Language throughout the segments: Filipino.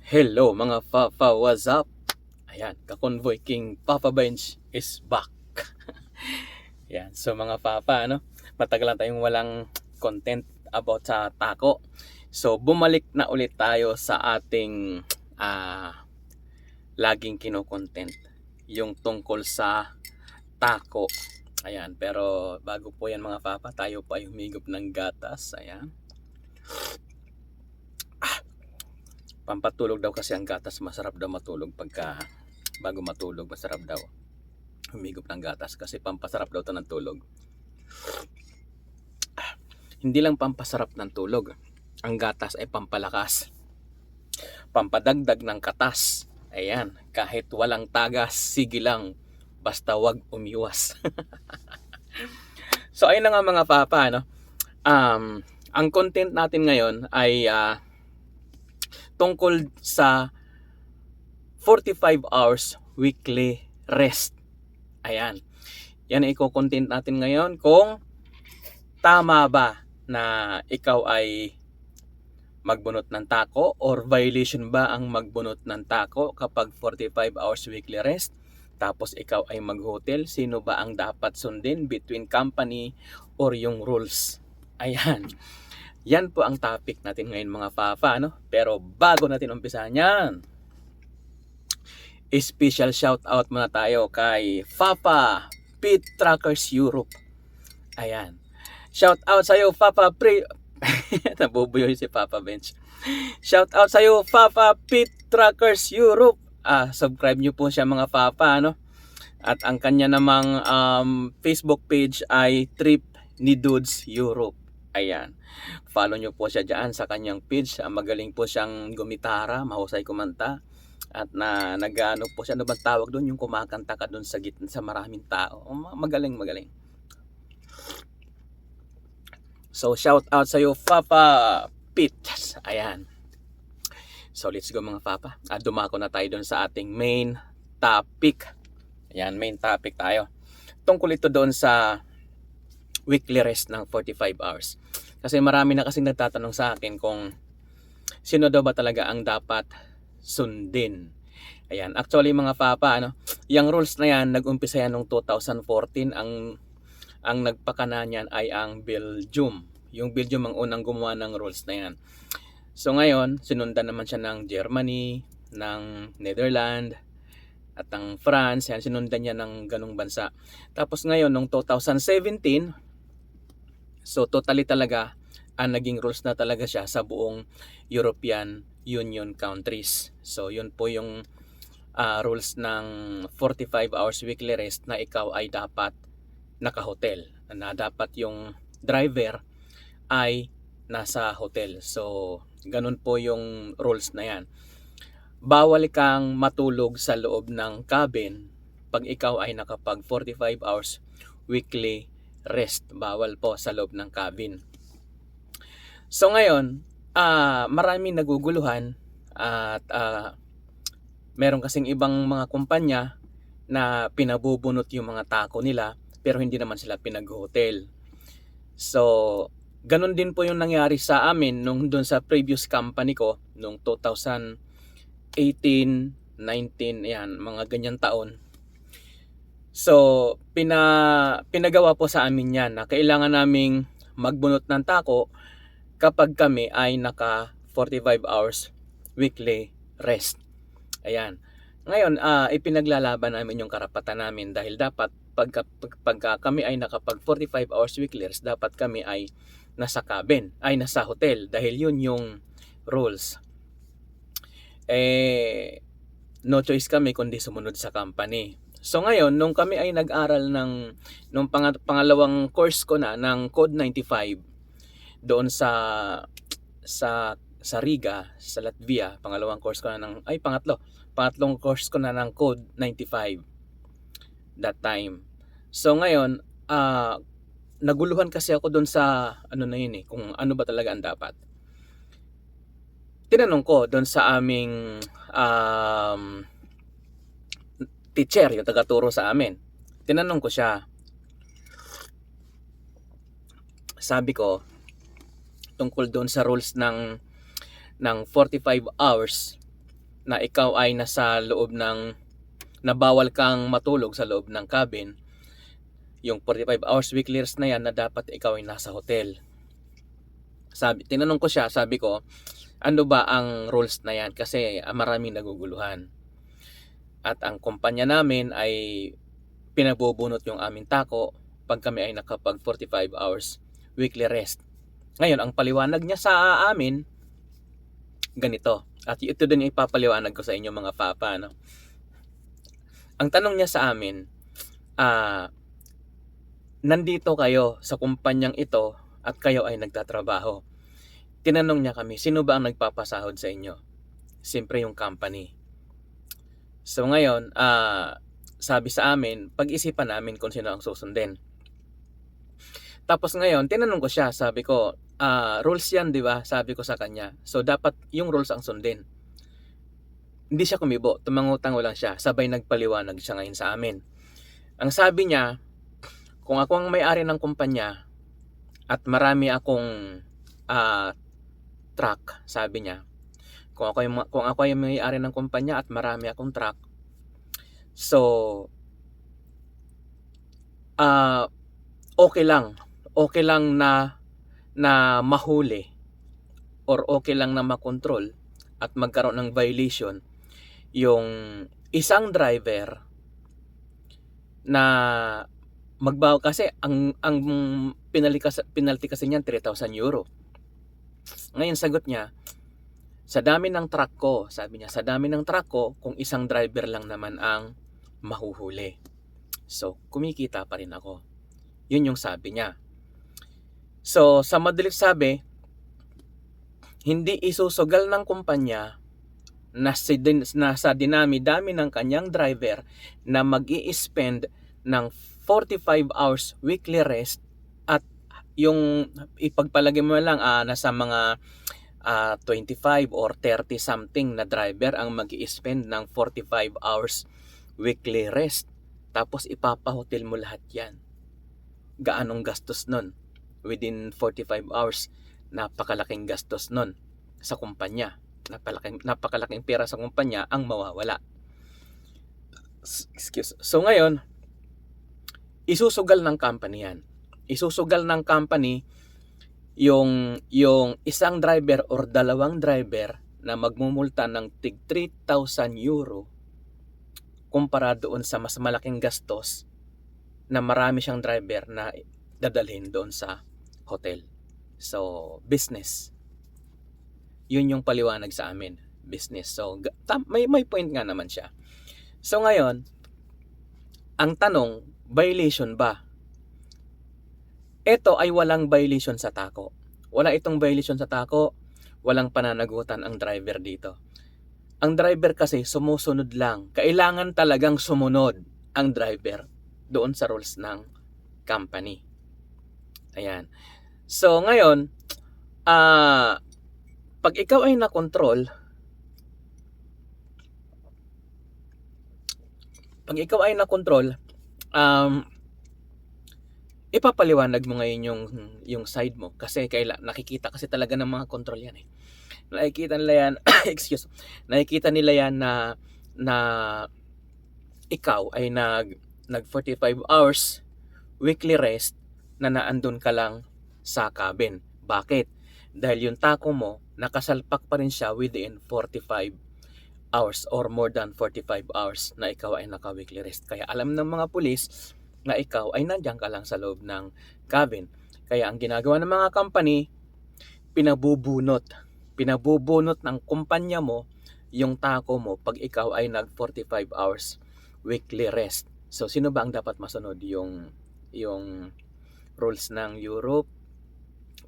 Hello mga Papa, what's up? Ayan, ka-convoy King Papa Bench is back. Ayan, so mga Papa, matagal na tayong walang content about sa tako. So bumalik na ulit tayo sa ating laging kino-content, yung tungkol sa tako. Ayan, pero bago po yan mga Papa, tayo pa ay humigop ng gatas. Ayan. Pampatulog daw kasi ang gatas, masarap daw matulog pagka bago matulog, masarap daw humigop ng gatas kasi pampasarap daw to ng tulog. Hindi lang pampasarap ng tulog, ang gatas ay pampalakas, pampadagdag ng katas. Ayan, kahit walang tagas, sige lang, basta wag umiwas. So ayun na nga mga Papa, ang content natin ngayon ay tungkol sa 45 hours weekly rest. Ayan. Yan ang i-content natin ngayon kung tama ba na ikaw ay magbunot ng tako or violation ba ang magbunot ng tako kapag 45 hours weekly rest. Tapos ikaw ay mag-hotel, sino ba ang dapat sundin between company or yung rules? Ayan. Yan po ang topic natin ngayon mga Papa, Pero bago natin umpisahan yan, special shout out muna tayo kay Papa Pit Trackers Europe. Ayan. Shout out sa iyo Papa Nabubuyoy si Papa Bench. Shout out sa iyo Papa Pit Trackers Europe. Subscribe niyo po siya mga Papa, At ang kanya namang Facebook page ay Trip ni Dudes Europe. Ayan. Follow nyo po siya dyan sa kanyang page. Magaling po siyang gumitara, mahusay kumanta. At nagano po siya, ano bang tawag doon? Yung kumakanta ka doon sa gitna sa maraming tao. Magaling. So shout out sa iyo Papa Pit. Ayan. So let's go mga Papa. Dumako na tayo doon sa ating main topic. Ayan, main topic tayo. Tungkol ito doon sa weekly rest ng 45 hours. Kasi marami na kasing nagtatanong sa akin kung sino daw ba talaga ang dapat sundin. Ayan, actually mga Papa, yung rules na yan, nag-umpisa yan noong 2014. Ang nagpakana niyan ay ang Belgium. Yung Belgium ang unang gumawa ng rules na yan. So ngayon, sinundan naman siya ng Germany, ng Netherlands, at ng France. Yan, sinundan niya ng ganung bansa. Tapos ngayon, noong 2017, so totally talaga, ang naging rules na talaga siya sa buong European Union countries. So yun po yung rules ng 45 hours weekly rest na ikaw ay dapat naka-hotel. Na dapat yung driver ay nasa hotel. So ganun po yung rules na yan. Bawal kang matulog sa loob ng cabin pag ikaw ay nakapag 45 hours weekly rest. Bawal po sa loob ng cabin. So ngayon, maraming naguguluhan at meron kasing ibang mga kumpanya na pinabubunot yung mga tako nila pero hindi naman sila pinag-hotel. So, ganun din po yung nangyari sa amin nung doon sa previous company ko nung 2018, 19, yan, mga ganyan taon. So, pinagawa po sa amin yan na kailangan naming magbunot ng tako kapag kami ay naka 45 hours weekly rest. Ayan. Ngayon, ipinaglalaban namin yung karapatan namin dahil dapat pagka kami ay nakapag 45 hours weekly rest, dapat kami ay nasa cabin, ay nasa hotel dahil yun yung rules. No choice kami kundi sumunod sa company. So ngayon, nung kami ay nag-aral nung pangalawang course ko na ng Code 95 doon sa Riga, sa Latvia, pangalawang course ko na pangatlong course ko na ng Code 95 that time. So ngayon, naguluhan kasi ako doon sa kung ano ba talaga ang dapat. Tinanong ko doon sa aming teacher, yung tagaturo sa amin. Tinanong ko siya. Sabi ko, tungkol doon sa rules ng 45 hours na ikaw ay nasa loob ng, na bawal kang matulog sa loob ng cabin, yung 45 hours weekly rest na yan, na dapat ikaw ay nasa hotel. Tinanong ko siya, sabi ko, ano ba ang rules na yan? Kasi maraming naguguluhan. At ang kumpanya namin ay pinabubunot yung aming tako pag kami ay nakapag 45 hours weekly rest. Ngayon, ang paliwanag niya sa amin, ganito. At ito din yung ipapaliwanag ko sa inyo mga papa. No? Ang tanong niya sa amin, nandito kayo sa kumpanyang ito at kayo ay nagtatrabaho. Tinanong niya kami, sino ba ang nagpapasahod sa inyo? Siyempre yung company. So ngayon, sabi sa amin, pag-isipan namin kung sino ang susundin. Tapos ngayon, tinanong ko siya, sabi ko, rules yan, di ba? Sabi ko sa kanya. So dapat yung rules ang sundin. Hindi siya kumibo, tumangutango lang siya. Sabay nagpaliwanag siya ngayon sa amin. Ang sabi niya, kung ako ang may-ari ng kumpanya at marami akong truck, sabi niya, kung ako yung may-ari ng kumpanya at marami akong truck, so okay lang na mahuli or okay lang na makontrol at magkaroon ng violation yung isang driver na magbawa, kasi ang penalty kasi niyan 3,000 euro. Ngayon sagot niya, sa dami ng truck ko, sabi niya, sa dami ng truck ko, kung isang driver lang naman ang mahuhuli. So, kumikita pa rin ako. Yun yung sabi niya. So, sa madaling sabi, hindi isusugal ng kumpanya na sa dinami-dami ng kanyang driver na mag-i-spend ng 45 hours weekly rest, at yung ipagpalagay mo lang nasa mga 25 or 30 something na driver ang mag-i-spend ng 45 hours weekly rest. Tapos ipapahotel mo lahat yan. Gaanong gastos nun? Within 45 hours, napakalaking gastos nun sa kumpanya. Napakalaking pera sa kumpanya ang mawawala. So ngayon, isusugal ng company yan. Isusugal ng company yung isang driver or dalawang driver na magmumulta ng tig 3,000 euro kumpara doon sa mas malaking gastos na marami siyang driver na dadalhin doon sa hotel. So, business. Yun yung paliwanag sa amin. Business. So, may point nga naman siya. So, ngayon, ang tanong, violation ba? Ito ay walang violation sa tako. Wala itong violation sa tako. Walang pananagutan ang driver dito. Ang driver kasi sumusunod lang. Kailangan talagang sumunod ang driver doon sa rules ng company. Ayan. So, ngayon, pag ikaw ay nakontrol, ipapaliwanag mo ngayon yung side mo, kasi nakikita kasi talaga ng mga control yan eh. Nakikita nila yan nakikita nila yan na ikaw ay nag 45 hours weekly rest na naandun ka lang sa cabin. Bakit? Dahil yung tako mo nakasalpak pa rin siya within 45 hours or more than 45 hours na ikaw ay naka-weekly rest. Kaya alam ng mga pulis na ikaw ay nandiyan ka lang sa loob ng cabin. Kaya ang ginagawa ng mga company, pinabubunot ng kumpanya mo yung tako mo pag ikaw ay nag 45 hours weekly rest. So sino ba ang dapat masunod? Yung rules ng Europe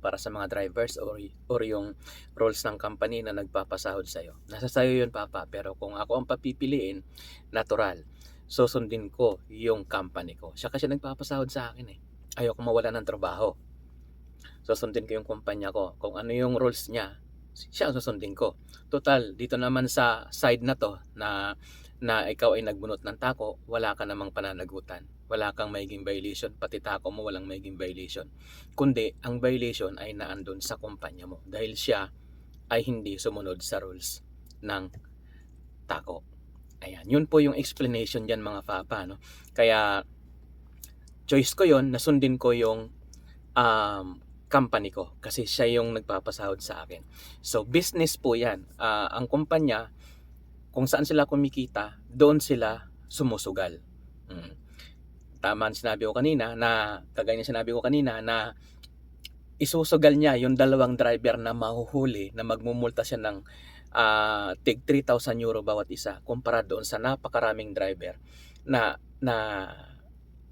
para sa mga drivers or yung rules ng company na nagpapasahod sa'yo? Nasa sayo yun, papa. Pero kung ako ang papipiliin, natural, susundin ko yung company ko. Siya kasi nagpapasahod sa akin eh. Ayoko mawala ng trabaho. Susundin ko yung kumpanya ko. Kung ano yung rules niya, siya ang susundin ko. Total, dito naman sa side na to na ikaw ay nagbunot ng tako, wala ka namang pananagutan. Wala kang magiging violation, pati tako mo walang magiging violation. Kundi ang violation ay naandun sa kumpanya mo dahil siya ay hindi sumunod sa rules ng tako. Ayan, yun po yung explanation dyan mga papa, no? Kaya choice ko yon, nasundin ko yung company ko kasi siya yung nagpapasahod sa akin. So business po yan. Ang kumpanya, kung saan sila kumikita, doon sila sumusugal. Tama ang sinabi ko kanina na, kagaya ng sinabi ko kanina na isusugal niya yung dalawang driver na mahuhuli na magmumulta siya ng tig 3,000 euro bawat isa kumpara doon sa napakaraming driver na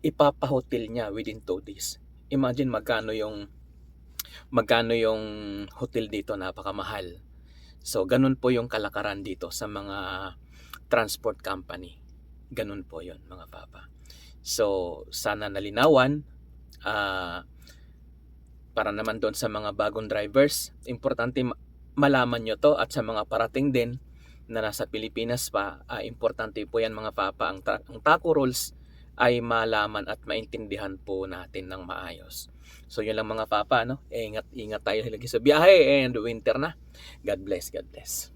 ipapahotel niya within 2 days. Imagine magkano yung hotel dito, napakamahal. So ganun po yung kalakaran dito sa mga transport company. Ganun po yon mga papa. So sana nalinawan. Para naman doon sa mga bagong drivers, importante malaman nyo to, at sa mga parating din na nasa Pilipinas pa, importante po yan mga papa. Ang TACO rules ay malaman at maintindihan po natin ng maayos. So yun lang mga papa, no? Ingat tayo lagi sa biyahe, and winter na. God bless, God bless.